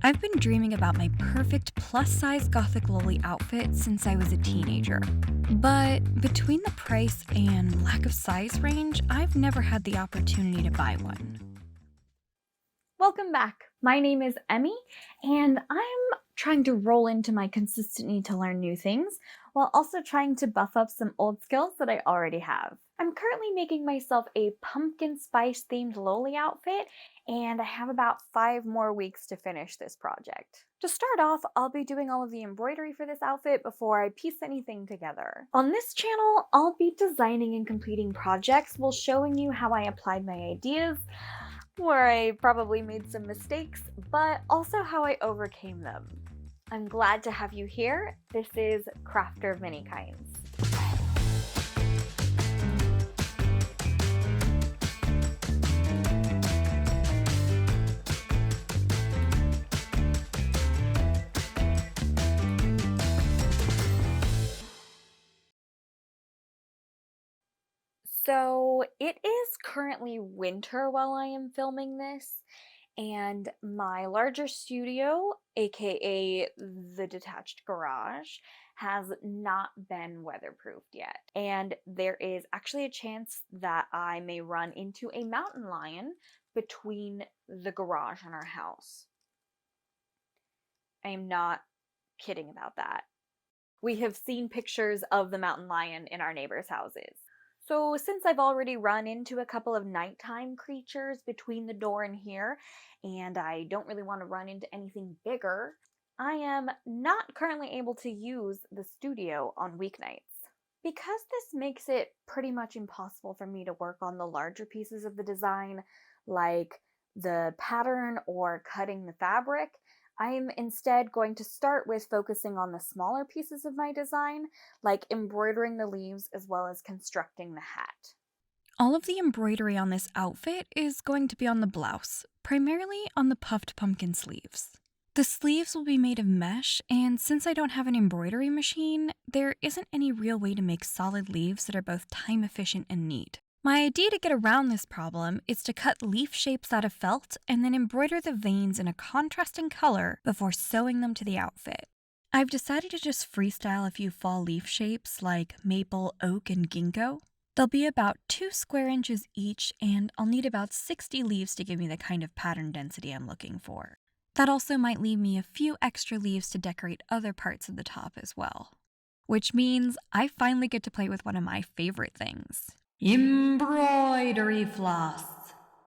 I've been dreaming about my perfect plus-size gothic Loli outfit since I was a teenager. But between the price and lack of size range, I've never had the opportunity to buy one. Welcome back. My name is Emmy, and I'm trying to roll into my consistent need to learn new things while also trying to buff up some old skills that I already have. I'm currently making myself a pumpkin spice themed Loli outfit, and I have about 5 more weeks to finish this project. To start off, I'll be doing all of the embroidery for this outfit before I piece anything together. On this channel, I'll be designing and completing projects while showing you how I applied my ideas, where I probably made some mistakes, but also how I overcame them. I'm glad to have you here. This is Crafter of Many Kinds. So it is currently winter while I am filming this, and my larger studio, aka the detached garage, has not been weatherproofed yet. And there is actually a chance that I may run into a mountain lion between the garage and our house. I am not kidding about that. We have seen pictures of the mountain lion in our neighbors' houses. So, since I've already run into a couple of nighttime creatures between the door and here, and I don't really want to run into anything bigger, I am not currently able to use the studio on weeknights. Because this makes it pretty much impossible for me to work on the larger pieces of the design, like the pattern or cutting the fabric, I'm instead going to start with focusing on the smaller pieces of my design, like embroidering the leaves as well as constructing the hat. All of the embroidery on this outfit is going to be on the blouse, primarily on the puffed pumpkin sleeves. The sleeves will be made of mesh, and since I don't have an embroidery machine, there isn't any real way to make solid leaves that are both time efficient and neat. My idea to get around this problem is to cut leaf shapes out of felt and then embroider the veins in a contrasting color before sewing them to the outfit. I've decided to just freestyle a few fall leaf shapes like maple, oak, and ginkgo. They'll be about 2 square inches each, and I'll need about 60 leaves to give me the kind of pattern density I'm looking for. That also might leave me a few extra leaves to decorate other parts of the top as well. Which means I finally get to play with one of my favorite things: embroidery floss.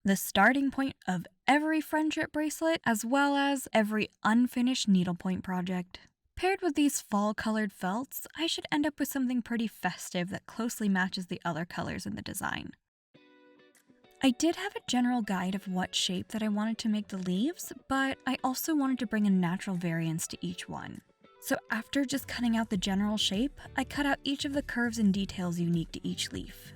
The starting point of every friendship bracelet, as well as every unfinished needlepoint project. Paired with these fall-colored felts, I should end up with something pretty festive that closely matches the other colors in the design. I did have a general guide of what shape that I wanted to make the leaves, but I also wanted to bring a natural variance to each one. So after just cutting out the general shape, I cut out each of the curves and details unique to each leaf.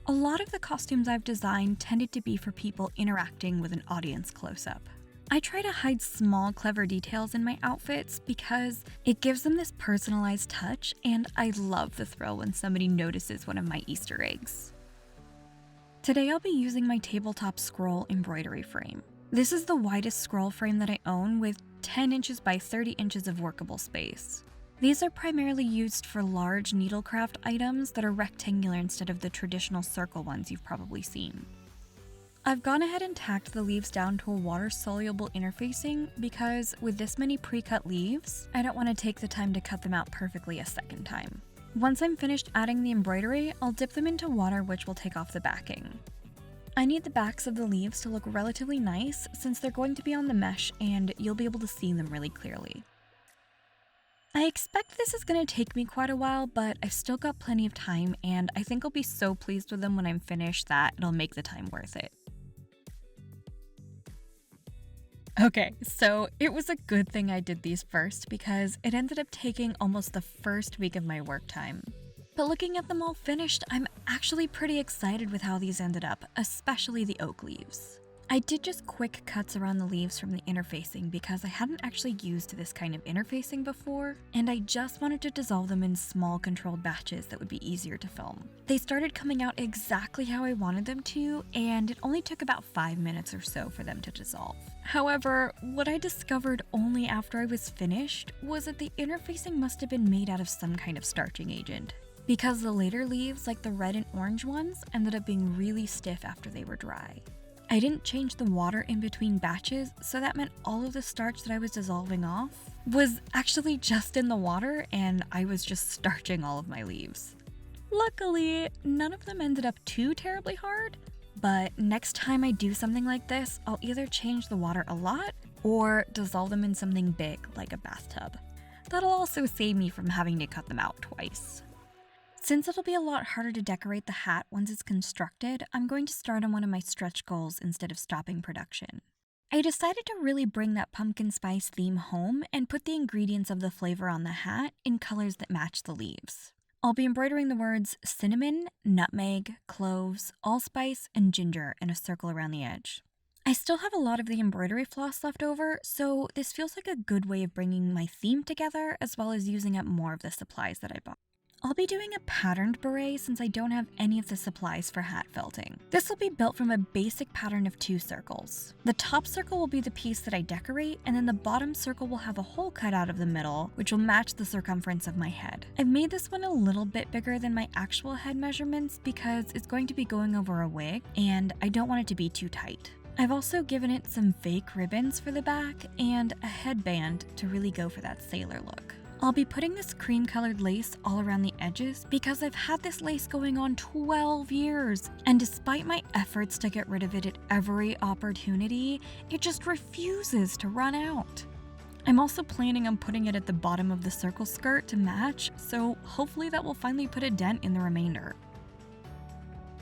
A lot of the costumes I've designed tended to be for people interacting with an audience close-up. I try to hide small, clever details in my outfits because it gives them this personalized touch, and I love the thrill when somebody notices one of my Easter eggs. Today I'll be using my tabletop scroll embroidery frame. This is the widest scroll frame that I own, with 10 inches by 30 inches of workable space. These are primarily used for large needlecraft items that are rectangular instead of the traditional circle ones you've probably seen. I've gone ahead and tacked the leaves down to a water-soluble interfacing because with this many pre-cut leaves, I don't want to take the time to cut them out perfectly a second time. Once I'm finished adding the embroidery, I'll dip them into water, which will take off the backing. I need the backs of the leaves to look relatively nice since they're going to be on the mesh and you'll be able to see them really clearly. I expect this is going to take me quite a while, but I've still got plenty of time, and I think I'll be so pleased with them when I'm finished that it'll make the time worth it. Okay, so it was a good thing I did these first because it ended up taking almost the first week of my work time. But looking at them all finished, I'm actually pretty excited with how these ended up, especially the oak leaves. I did just quick cuts around the leaves from the interfacing because I hadn't actually used this kind of interfacing before, and I just wanted to dissolve them in small controlled batches that would be easier to film. They started coming out exactly how I wanted them to, and it only took about 5 minutes or so for them to dissolve. However, what I discovered only after I was finished was that the interfacing must have been made out of some kind of starching agent, because the later leaves, like the red and orange ones, ended up being really stiff after they were dry. I didn't change the water in between batches, so that meant all of the starch that I was dissolving off was actually just in the water, and I was just starching all of my leaves. Luckily, none of them ended up too terribly hard, but next time I do something like this, I'll either change the water a lot or dissolve them in something big like a bathtub. That'll also save me from having to cut them out twice. Since it'll be a lot harder to decorate the hat once it's constructed, I'm going to start on one of my stretch goals instead of stopping production. I decided to really bring that pumpkin spice theme home and put the ingredients of the flavor on the hat in colors that match the leaves. I'll be embroidering the words cinnamon, nutmeg, cloves, allspice, and ginger in a circle around the edge. I still have a lot of the embroidery floss left over, so this feels like a good way of bringing my theme together as well as using up more of the supplies that I bought. I'll be doing a patterned beret since I don't have any of the supplies for hat felting. This will be built from a basic pattern of 2 circles. The top circle will be the piece that I decorate, and then the bottom circle will have a hole cut out of the middle, which will match the circumference of my head. I've made this one a little bit bigger than my actual head measurements because it's going to be going over a wig, and I don't want it to be too tight. I've also given it some fake ribbons for the back and a headband to really go for that sailor look. I'll be putting this cream colored lace all around the edges because I've had this lace going on 12 years, and despite my efforts to get rid of it at every opportunity, it just refuses to run out. I'm also planning on putting it at the bottom of the circle skirt to match, so hopefully that will finally put a dent in the remainder.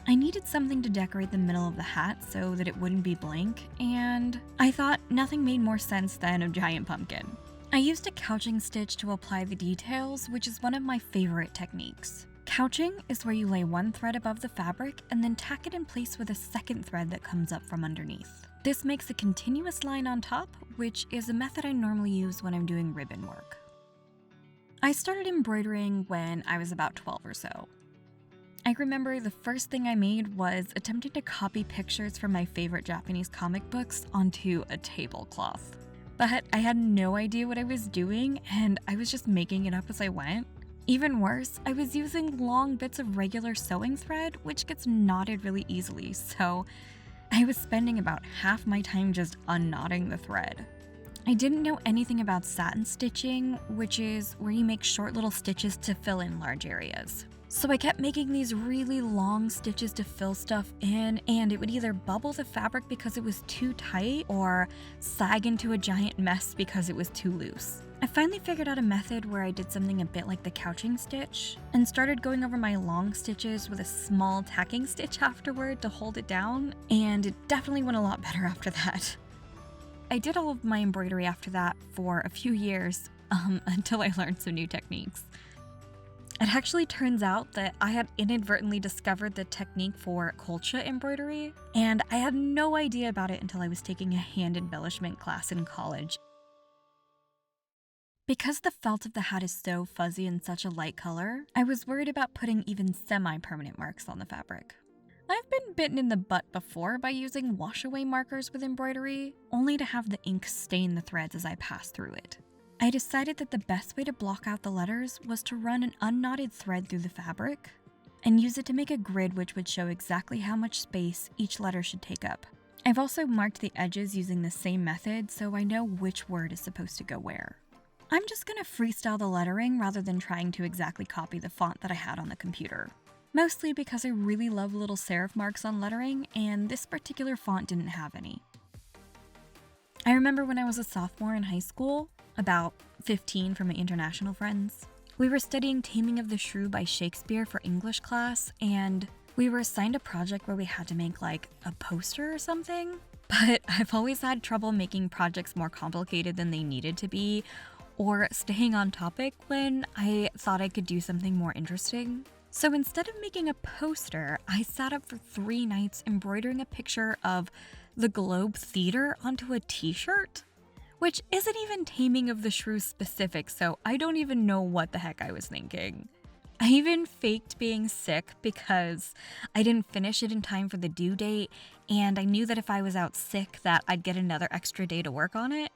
I needed something to decorate the middle of the hat so that it wouldn't be blank, and I thought nothing made more sense than a giant pumpkin. I used a couching stitch to apply the details, which is one of my favorite techniques. Couching is where you lay one thread above the fabric and then tack it in place with a second thread that comes up from underneath. This makes a continuous line on top, which is a method I normally use when I'm doing ribbon work. I started embroidering when I was about 12 or so. I remember the first thing I made was attempting to copy pictures from my favorite Japanese comic books onto a tablecloth. But I had no idea what I was doing, and I was just making it up as I went. Even worse, I was using long bits of regular sewing thread, which gets knotted really easily, so I was spending about half my time just unknotting the thread. I didn't know anything about satin stitching, which is where you make short little stitches to fill in large areas. So I kept making these really long stitches to fill stuff in, and it would either bubble the fabric because it was too tight or sag into a giant mess because it was too loose. I finally figured out a method where I did something a bit like the couching stitch and started going over my long stitches with a small tacking stitch afterward to hold it down, and it definitely went a lot better after that. I did all of my embroidery after that for a few years until I learned some new techniques. It actually turns out that I had inadvertently discovered the technique for colcha embroidery, and I had no idea about it until I was taking a hand embellishment class in college. Because the felt of the hat is so fuzzy and such a light color, I was worried about putting even semi-permanent marks on the fabric. I've been bitten in the butt before by using wash-away markers with embroidery, only to have the ink stain the threads as I pass through it. I decided that the best way to block out the letters was to run an unknotted thread through the fabric and use it to make a grid which would show exactly how much space each letter should take up. I've also marked the edges using the same method so I know which word is supposed to go where. I'm just gonna freestyle the lettering rather than trying to exactly copy the font that I had on the computer. Mostly because I really love little serif marks on lettering, and this particular font didn't have any. I remember when I was a sophomore in high school, about 15 from my international friends, we were studying Taming of the Shrew by Shakespeare for English class, and we were assigned a project where we had to make like a poster or something. But I've always had trouble making projects more complicated than they needed to be, or staying on topic when I thought I could do something more interesting. So instead of making a poster, I sat up for 3 nights embroidering a picture of the Globe Theater onto a t-shirt? Which isn't even Taming of the Shrew specific, so I don't even know what the heck I was thinking. I even faked being sick because I didn't finish it in time for the due date, and I knew that if I was out sick that I'd get another extra day to work on it.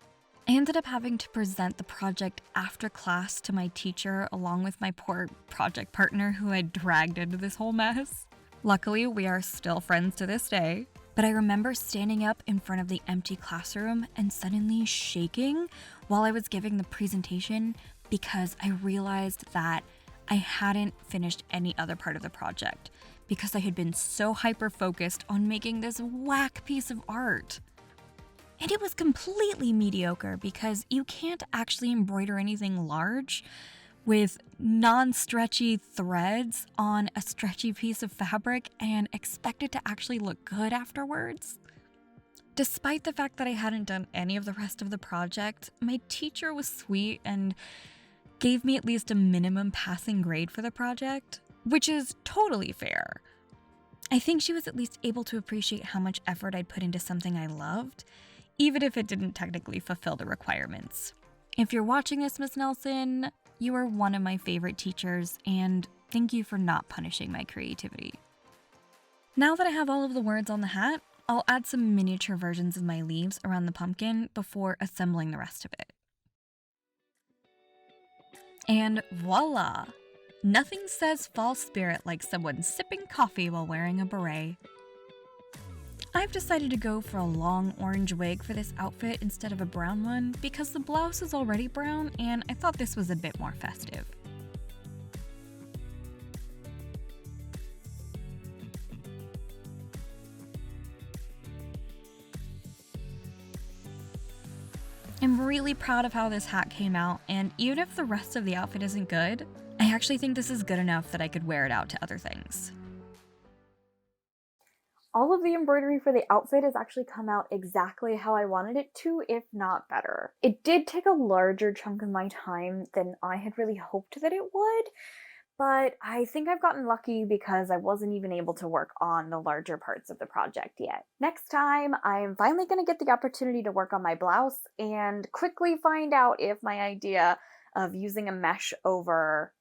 I ended up having to present the project after class to my teacher along with my poor project partner who I dragged into this whole mess. Luckily, we are still friends to this day. But I remember standing up in front of the empty classroom and suddenly shaking while I was giving the presentation because I realized that I hadn't finished any other part of the project because I had been so hyper-focused on making this whack piece of art. And it was completely mediocre because you can't actually embroider anything large with non-stretchy threads on a stretchy piece of fabric and expect it to actually look good afterwards. Despite the fact that I hadn't done any of the rest of the project, my teacher was sweet and gave me at least a minimum passing grade for the project, which is totally fair. I think she was at least able to appreciate how much effort I'd put into something I loved, even if it didn't technically fulfill the requirements. If you're watching this, Miss Nelson, you are one of my favorite teachers, and thank you for not punishing my creativity. Now that I have all of the words on the hat, I'll add some miniature versions of my leaves around the pumpkin before assembling the rest of it. And voila! Nothing says fall spirit like someone sipping coffee while wearing a beret. I've decided to go for a long orange wig for this outfit instead of a brown one because the blouse is already brown and I thought this was a bit more festive. I'm really proud of how this hat came out, and even if the rest of the outfit isn't good, I actually think this is good enough that I could wear it out to other things. All of the embroidery for the outfit has actually come out exactly how I wanted it to, if not better. It did take a larger chunk of my time than I had really hoped that it would, but I think I've gotten lucky because I wasn't even able to work on the larger parts of the project yet. Next time, I'm finally going to get the opportunity to work on my blouse and quickly find out if my idea of using a mesh over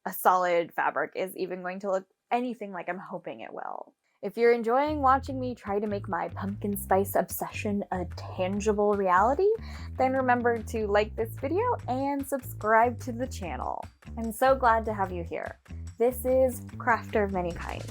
a solid fabric is even going to look anything like I'm hoping it will. If you're enjoying watching me try to make my pumpkin spice obsession a tangible reality, then remember to like this video and subscribe to the channel. I'm so glad to have you here. This is Crafter of Many Kinds.